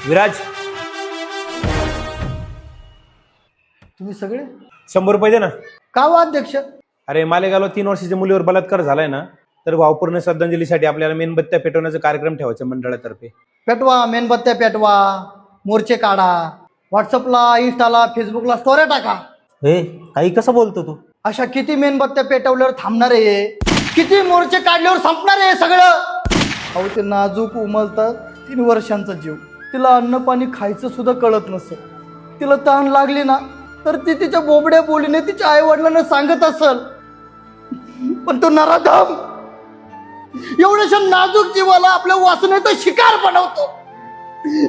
विराज, तुम्ही सगळे 100 रुपये दे ना. का हो अध्यक्ष? अरे मालेगावला 3 वर्षाच्या मुलीवर बलात्कार झालाय ना, तर भावपूर्ण श्रद्धांजलीसाठी आपल्याला मेणबत्त्या पेटवण्याचा कार्यक्रम ठेवायचा मंडळातर्फे. पेटवा, मेणबत्त्या पेटवा, मोर्चे काढा, व्हॉट्सअपला, इंस्टाला, फेसबुकला स्टोऱ्या टाका. हे काही कसं बोलतो तू? अशा किती मेणबत्त्या पेटवल्यावर थांबणार आहे? किती मोर्चे काढल्यावर संपणार आहे सगळं? अहो ते नाजूक उमलतात 3 वर्षांचा जीव, तिला अन्न पाणी खायचं सुद्धा कळत नसेल. तिला तहान लागली ना तर ती तिच्या बोबड्या बोलीने तिच्या आई वडिलांना सांगत असल, पण तो नराधम एवढ्याशा नाजूक जीवाला आपल्या वासनेचा शिकार बनवतो,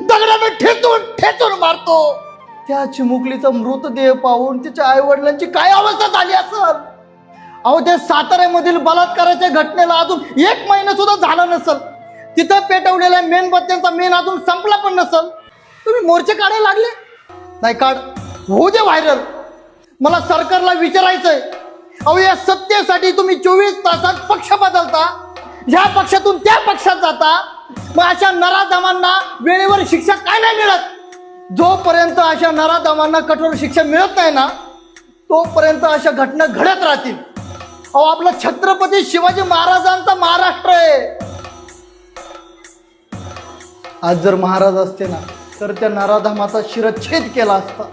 दगडाने ठेचून ठेचून मारतो. त्या चिमुकलीचा मृतदेह पाहून तिच्या आई वडिलांची काय अवस्था झाली असेल? अहो त्या साताऱ्यामधील बलात्काराच्या घटनेला अजून 1 महिना सुद्धा झाला नसल, तिथं पेटवलेल्या मेणबत्त्यांचा मेण अजून संपला पण नसल, तुम्ही मोर्चे काढायला लागले. नाही काढ, होऊ दे व्हायरल. मला सरकारला विचारायचंय, अहो या सत्तेसाठी तुम्ही 24 तासात पक्ष बदलता, ह्या पक्षातून त्या पक्षात जाता, मग अशा नराधमांना वेळेवर शिक्षा काय नाही मिळत? जोपर्यंत अशा नराधमांना कठोर शिक्षा मिळत नाही ना, तोपर्यंत अशा घटना घडत राहतील. अहो आपला छत्रपती शिवाजी महाराजांचा महाराष्ट्र आहे. आज जर महाराज असते ना तर त्या नराधमाचा शिरच्छेद केला असता.